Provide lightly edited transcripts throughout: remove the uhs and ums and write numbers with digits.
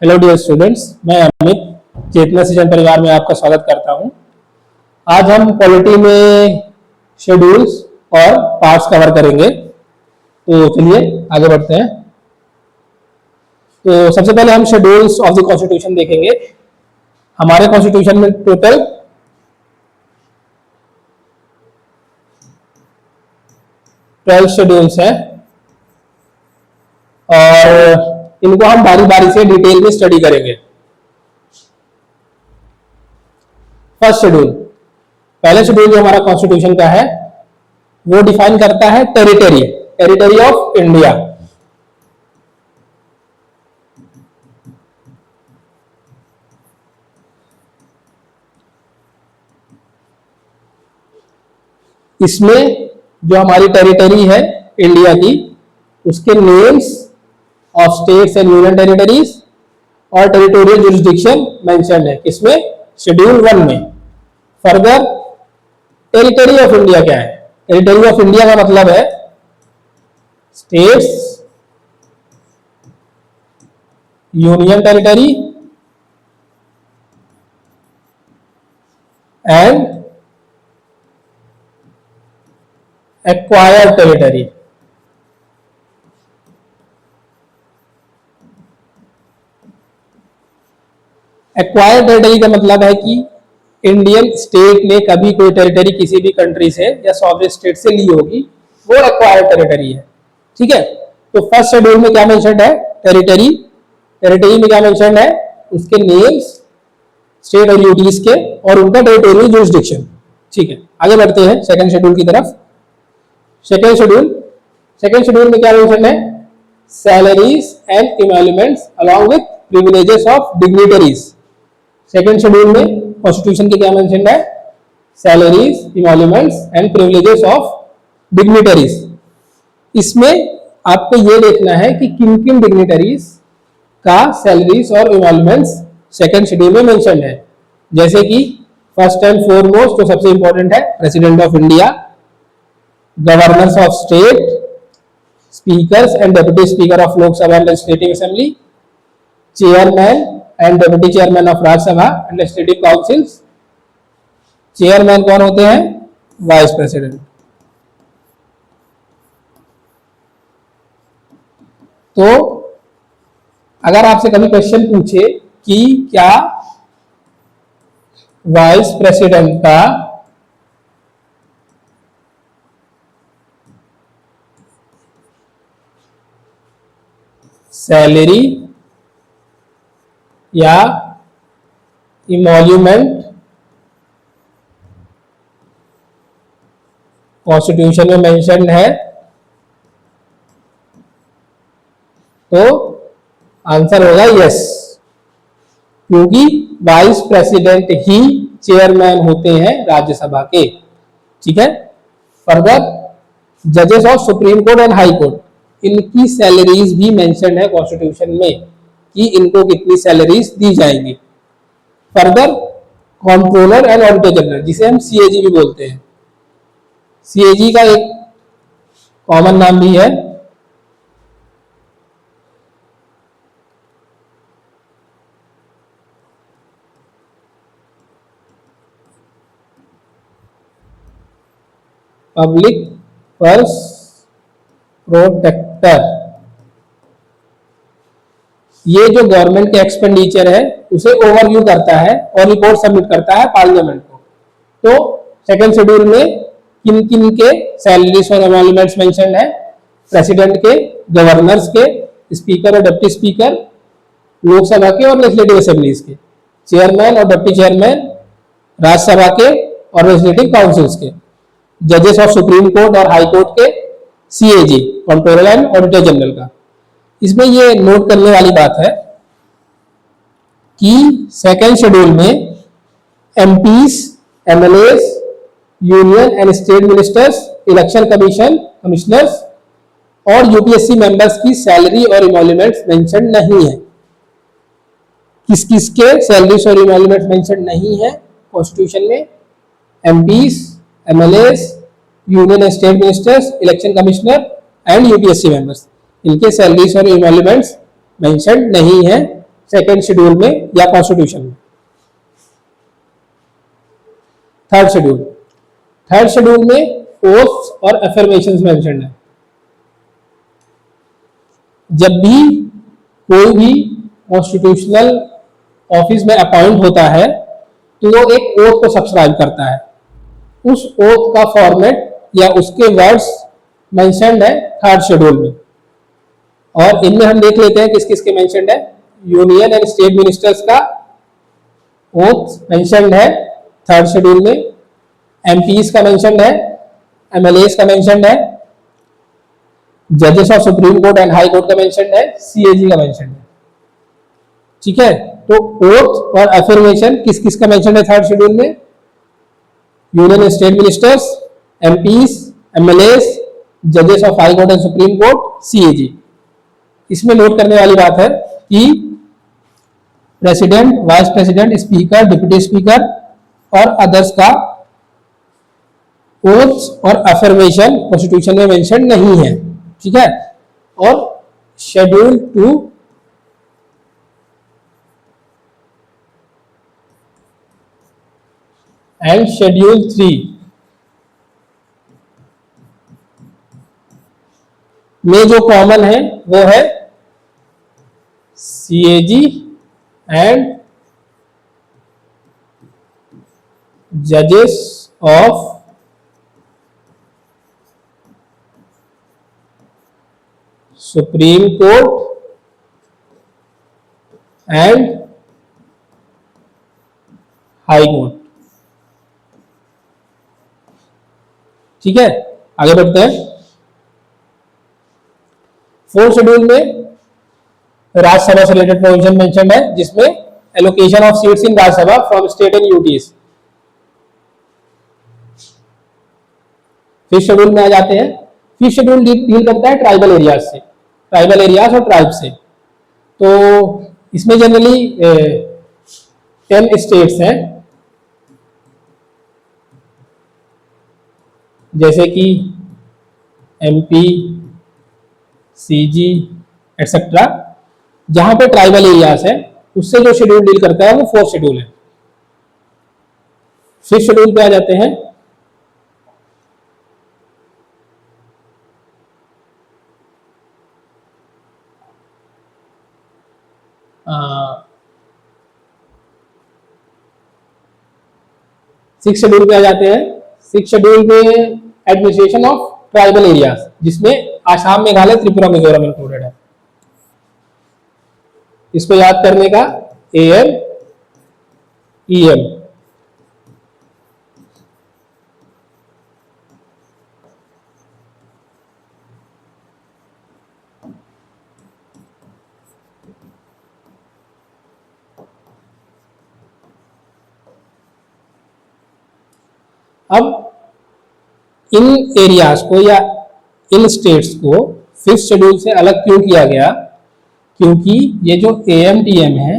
Hello dear students, मैं अमित चेतना सृजन परिवार में आपका स्वागत करता हूं। आज हम पॉलिटी में शेड्यूल्स और पार्ट्स कवर करेंगे। तो चलिए आगे बढ़ते हैं। तो सबसे पहले हम शेड्यूल्स ऑफ द कॉन्स्टिट्यूशन देखेंगे। हमारे कॉन्स्टिट्यूशन में टोटल 12 शेड्यूल्स हैं और इनको हम बारी बारी से डिटेल में स्टडी करेंगे। फर्स्ट शेड्यूल, पहला शेड्यूल जो हमारा कॉन्स्टिट्यूशन का है वो डिफाइन करता है टेरिटरी ऑफ इंडिया। इसमें जो हमारी टेरिटरी है इंडिया की, उसके names of states and union territories और टेरिटोरियल जुरिसडिक्शन मेंशन है। किसमें? शेड्यूल 1 में। फर्दर टेरिटरी ऑफ इंडिया क्या है? टेरिटरी ऑफ इंडिया का मतलब है states, union territory and acquired territory. Acquired territory का मतलब है कि इंडियन स्टेट ने कभी कोई टेरिटरी किसी भी कंट्री से या सॉवरेन स्टेट से ली होगी, वो एक्वायर्ड टेरिटरी है। ठीक है। तो फर्स्ट शेड्यूल में क्या मेंशन है? टेरिटरी में क्या मेंशन है? उसके नेम्स, स्टेट और यूटीज के और उनका टेरिटोरियल जुरिसडिक्शन। ठीक है, आगे बढ़ते हैं सेकंड शेड्यूल की तरफ। सेकंड शेड्यूल में क्या मेंशन है? Salaries and emoluments along with privileges of dignitaries. Second schedule में कॉन्स्टिट्यूशन के क्या मेंशन है? Salaries, emoluments and privileges of dignitaries. इसमें आपको ये देखना है कि किन किन डिग्निटरीज का सैलरीज और इमोल्यूमेंट्स सेकंड शेड्यूल में मेंशन है। जैसे कि फर्स्ट एंड फोरमोस्ट जो सबसे इंपॉर्टेंट है, president of India, governors of state, speakers and deputy speaker of Lok Sabha and legislative assembly, chairman and deputy chairman of Rajya Sabha and legislative councils. Chairman कौन होते हैं? Vice president. तो अगर आपसे कभी क्वेश्चन पूछे कि क्या वाइस प्रेसिडेंट का सैलरी या इमोल्यूमेंट कॉन्स्टिट्यूशन में मेंशन है, तो आंसर होगा यस, क्योंकि वाइस प्रेसिडेंट ही चेयरमैन होते हैं राज्यसभा के। ठीक है। फर्दर जजेस of supreme court and high court, इनकी सैलरीज भी मेंशन है कॉन्स्टिट्यूशन में कि इनको कितनी सैलरीज दी जाएंगी। Further controller and auditor general, जिसे हम सीएजी भी बोलते हैं, सीएजी का एक कॉमन नाम भी है पब्लिक पर्स प्रोटेक्टर। ये जो गवर्नमेंट के एक्सपेंडिचर है उसे ओवरव्यू करता है और रिपोर्ट सबमिट करता है पार्लियामेंट को। तो सेकंड शेड्यूल में किन किन के सैलरीज और एमोल्यूमेंट्स मेंशन है? प्रेसिडेंट के, गवर्नर्स के, स्पीकर और डिप्टी स्पीकर लोकसभा के और लेजिस्लेटिव असेंबलीज के, चेयरमैन और डिप्टी चेयरमैन राज्यसभा के और लेजिस्लेटिव काउंसिल्स के, जजेस ऑफ सुप्रीम कोर्ट और हाई कोर्ट के, CAG controller and auditor general का। इसमें ये नोट करने वाली बात है कि सेकंड शेड्यूल में MPs, MLAs, union and state ministers, election commissioners और यूपीएससी मेंबर्स की सैलरी और इमोल्यूमेंट्स मेंशन नहीं है। किस किस के सैलरीज और इमोल्यूमेंट्स मेंशन नहीं है कॉन्स्टिट्यूशन में? MPs, MLAs, union and state ministers, election commissioner and UPSC members, इनके सैलरीज और इमोल्यूमेंट्स मेंशन नहीं है सेकेंड शेड्यूल में या कॉन्स्टिट्यूशन में। थर्ड शेड्यूल में ओथ्स और अफर्मेशंस मेंशन्ड है। जब भी कोई भी कॉन्स्टिट्यूशनल ऑफिस में अपॉइंट होता है तो वो एक ओथ को सब्सक्राइब करता है। उस ओथ का फॉर्मेट या उसके वर्ड्स मेंशन्ड है थर्ड शेड्यूल में। और इनमें हम देख लेते हैं किस किस के मेंशन्ड है। यूनियन एंड स्टेट मिनिस्टर्स का ओथ मेंशन्ड है थर्ड शेड्यूल में। एमपीज का मेंशन्ड है, एमएलएस का मेंशन्ड है, जजेस of supreme court and high court का मेंशन्ड है, सीएजी का मेंशन्ड है। ठीक है, तो ओथ और अफर्मेशन किस किस का मेंशन्ड है थर्ड शेड्यूल में? Union and state ministers, MPs, MLAs, जजेस of high court and supreme court, CAG. इसमें नोट करने वाली बात है कि president, vice president, speaker, deputy speaker और अदर्स का ओथ्स और अफर्मेशन कॉन्स्टिट्यूशन में मेंशन नहीं है। ठीक है, और शेड्यूल 2 एंड शेड्यूल 3 में जो कॉमन है वो है सीएजी एंड जजेस of supreme court and high court. ठीक है, आगे बढ़ते हैं। फोर्थ शेड्यूल में राज्यसभा से रिलेटेड प्रोविजन मेंशन है जिसमें allocation of seats in Rajya Sabha from state and UTs. Fifth schedule में आ जाते हैं। फिफ्थ शेड्यूल डील करता है ट्राइबल एरियाज से, ट्राइबल एरियाज और ट्राइब से। तो इसमें जनरली 10 स्टेट्स हैं, जैसे कि एमपी, सीजी एटसेट्रा। जहां पे ट्राइबल एरियाज है उससे जो शेड्यूल डील करता है वो फोर्थ शेड्यूल है। फिफ्थ शेड्यूल पे आ जाते हैं। सिक्स शेड्यूल पे आ जाते हैं। सिक्स शेड्यूल में एडमिनिस्ट्रेशन ऑफ ट्राइबल एरियाज, जिसमें आसाम, मेघालय, त्रिपुरा, मिजोरम इंक्लूडेड है। इसको याद करने का एएम, ईएम। अब इन एरियाज को या इन स्टेट्स को फिफ्थ शेड्यूल से अलग क्यों किया गया? क्योंकि ये जो एएमटीएम है,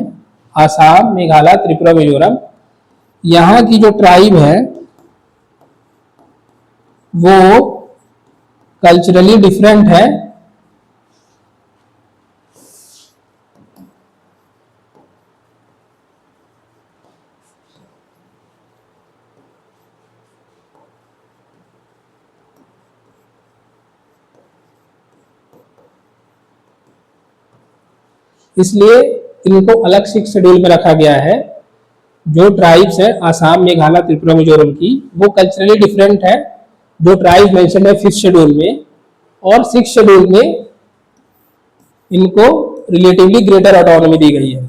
आसाम, मेघालय, त्रिपुरा, मिजोरम, यहाँ की जो ट्राइब है वो कल्चरली डिफरेंट है इसलिए इनको अलग सिक्स शेड्यूल में रखा गया है। जो ट्राइब्स है आसाम, मेघालय, त्रिपुरा, मिजोरम की, वो कल्चरली डिफरेंट है जो ट्राइब मेंशन है फिफ्थ शेड्यूल में, और सिक्स शेड्यूल में इनको रिलेटिवली ग्रेटर ऑटोनॉमी दी गई है।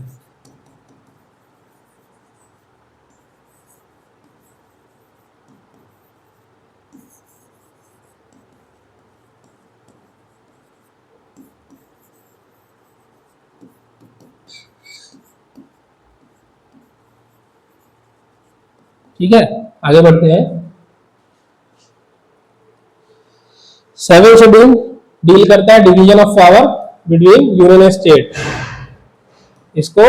ठीक है, आगे बढ़ते हैं। सेवन शेड्यूल डील करता है division of power between union and state. इसको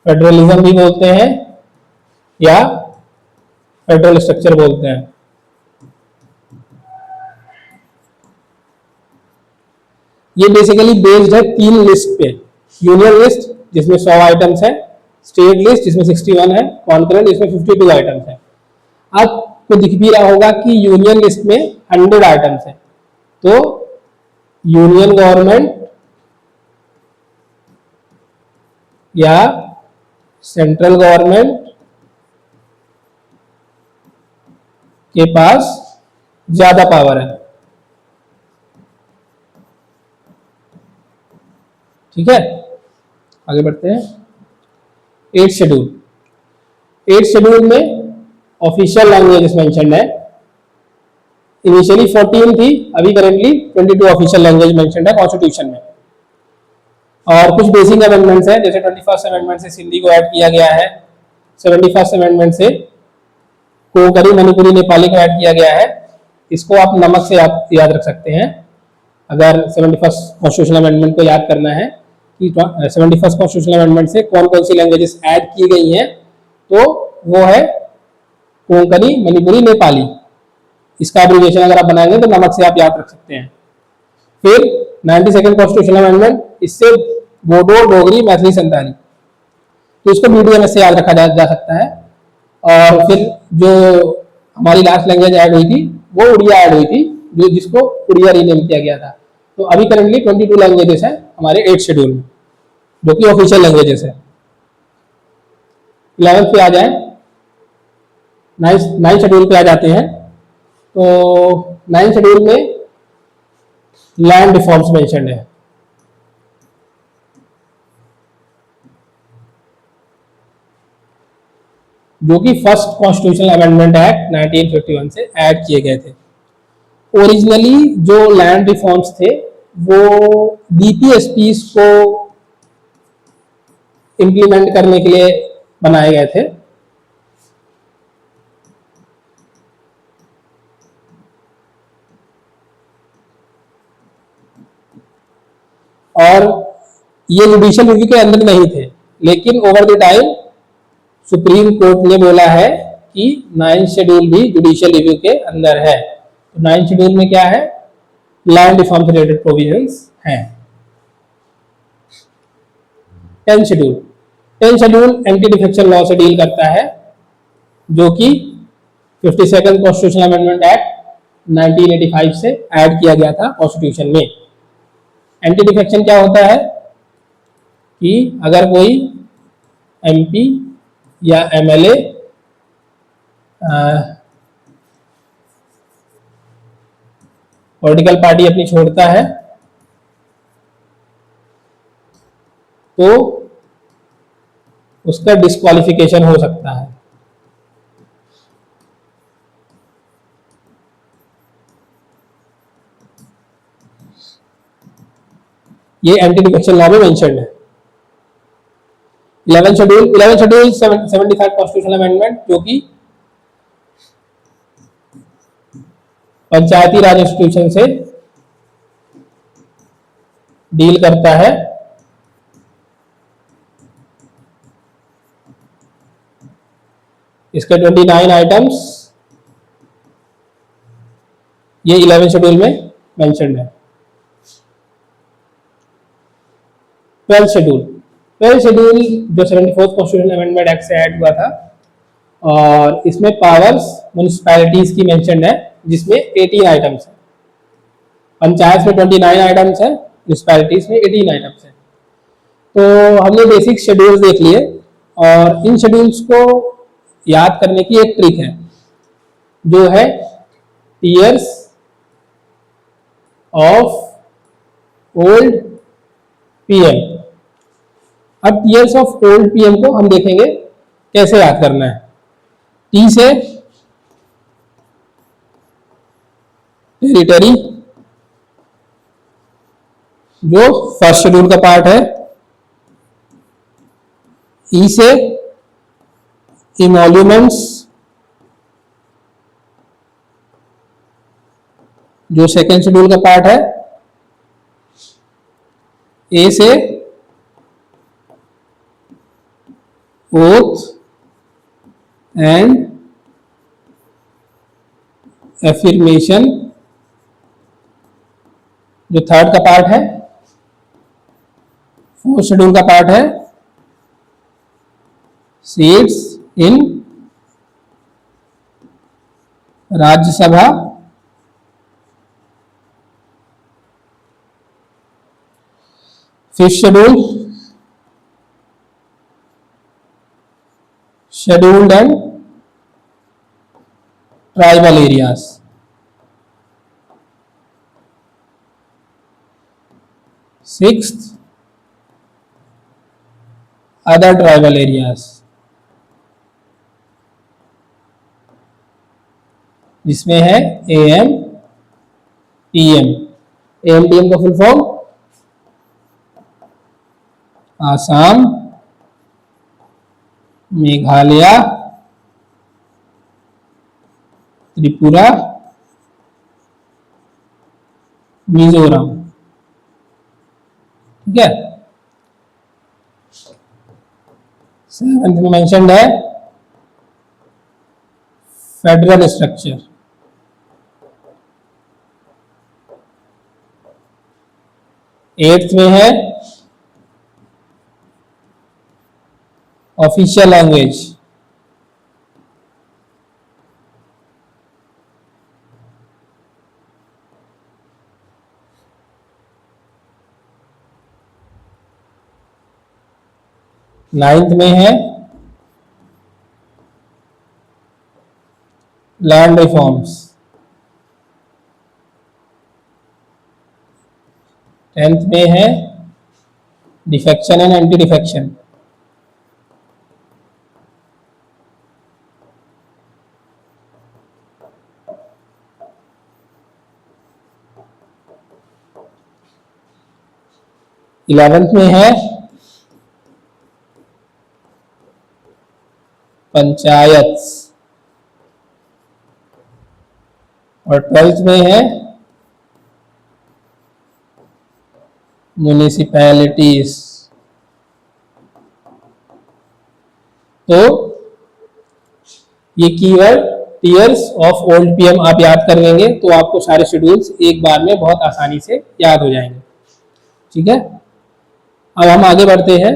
फेडरलिज्म भी बोलते हैं या फेडरल स्ट्रक्चर बोलते हैं। ये बेसिकली बेस्ड है 3 लिस्ट पे। यूनियन लिस्ट जिसमें 100 आइटम्स है, स्टेट लिस्ट जिसमें 61 है, कॉन्करेंट जिसमें 52 आइटम्स है। आपको दिख भी रहा होगा कि यूनियन लिस्ट में 100 आइटम्स है, तो यूनियन गवर्नमेंट या सेंट्रल गवर्नमेंट के पास ज्यादा पावर है। ठीक है, आगे बढ़ते हैं। 8 शेड्यूल। 8 शेड्यूल में ऑफिशियल लैंग्वेजेस मेंशन्ड है। इनिशियली 14 थी, अभी करेंटली 22 ऑफिशियल लैंग्वेज मेंशन्ड है कॉन्स्टिट्यूशन में। और कुछ बेसिक अमेंडमेंट्स हैं, जैसे 21st अमेंडमेंट से सिंधी को ऐड किया गया है, 71st अमेंडमेंट से कोंकणी, मणिपुरी, नेपाली को ऐड किया गया है। इसको आप नमक से याद रख सकते हैं। अगर 71st कॉन्स्टिट्यूशनल अमेंडमेंट को याद करना है कि 71st कॉन्स्टिट्यूशनल अमेंडमेंट से कौन कौन सी लैंग्वेजेस ऐड की गई हैं, तो वो है कोंकणी, मणिपुरी, नेपाली। इसका एब्रिविएशन अगर आप बनाएंगे तो नमक से आप याद रख सकते हैं। फिर 92nd कॉन्स्टिट्यूशनल अमेंडमेंट, इससे बोडो, डोगरी, मैथिली, संताली, तो इसको BDMS से याद रखा जा सकता है। और फिर जो हमारी लास्ट लैंग्वेज ऐड हुई थी वो उड़िया ऐड हुई थी, जो जिसको उड़िया रीनेम किया गया था। तो अभी करंटली 22 लैंग्वेजेस हैं हमारे 8 शेड्यूल में, जो कि ऑफिशियल लैंग्वेजेस है। 11th पे आ जाए, 9 शेड्यूल पे आ जाते हैं। तो 9 शेड्यूल में लैंड रिफॉर्म्स मेंशन्ड है। जो कि फर्स्ट कॉन्स्टिट्यूशनल अमेंडमेंट एक्ट 1951 से ऐड किए गए थे। ओरिजिनली जो लैंड रिफॉर्म्स थे वो DPSPs को इम्प्लीमेंट करने के लिए बनाए गए थे। और ये जुडिशियल रिव्यू के अंदर नहीं थे, लेकिन over the time supreme court ने बोला है कि 9 शेड्यूल भी जुडिशियल रिव्यू के अंदर है। तो 9 शेड्यूल में क्या है, लैंड रिफॉर्म से रिलेटेड प्रोविजंस हैं। 10 schedule. 10 schedule anti defection law से डील करता है, जो कि 52nd कॉन्स्टिट्यूशनल अमेंडमेंट एक्ट 1985 से ऐड किया गया था कॉन्स्टिट्यूशन में। एंटी डिफेक्शन क्या होता है कि अगर कोई MP या MLA पॉलिटिकल पार्टी अपनी छोड़ता है तो उसका डिस्क्वालिफिकेशन हो सकता है। ये एंटी डिफेक्शन लॉ में मेंशन्ड है। 11 शेड्यूल 73rd कॉन्स्टिट्यूशनल अमेंडमेंट, जो कि पंचायती राज इंस्टीट्यूशन से डील करता है। इसके 29 आइटम्स ये 11 शेड्यूल में मेंशन्ड है। 12 शेड्यूल। 12 शेड्यूल जो 74th कॉन्स्टिट्यूशनल अमेंडमेंट एक्ट से ऐड हुआ था, और इसमें पावर्स म्युनिसिपैलिटीज की मेंशन्ड है, जिसमें 18 आइटम्स है। पंचायत में 29 आइटम्स है, म्युनिसिपैलिटीज में 18 आइटम्स है। तो हमने बेसिक शेड्यूल्स देख लिए, और इन शेड्यूल्स को याद करने की एक ट्रिक है, जो है टीयर्स ऑफ ओल्ड PM। अब टीयर्स ऑफ ओल्ड PM को हम देखेंगे कैसे याद करना है। T से टेरिटरी, जो फर्स्ट शेड्यूल का पार्ट है। E से इमोल्यूमेंट्स, जो सेकेंड शेड्यूल का पार्ट है। A से ओथ एंड एफर्मेशन, जो थर्ड का पार्ट है। फोर्थ शेड्यूल का पार्ट है seats in Rajya Sabha, fifth schedule scheduled and tribal areas, sixth other tribal areas, जिसमें है एएम टीएम। एएम टीएम का फुल फॉर्म आसाम, मेघालय, त्रिपुरा, मिजोरम। ठीक है। सेवेंथ में मेंशन्ड है फेडरल स्ट्रक्चर। एट्थ में है ऑफिशियल लैंग्वेज। नाइन्थ में है लैंड रिफॉर्म्स। 10th में है defection and anti defection. Eleventh में है पंचायत और 12th में है म्युनिसिपैलिटीज। तो ये keyword tears of old PM आप याद कर लेंगे तो आपको सारे शेड्यूल्स एक बार में बहुत आसानी से याद हो जाएंगे। ठीक है। अब हम आगे बढ़ते हैं।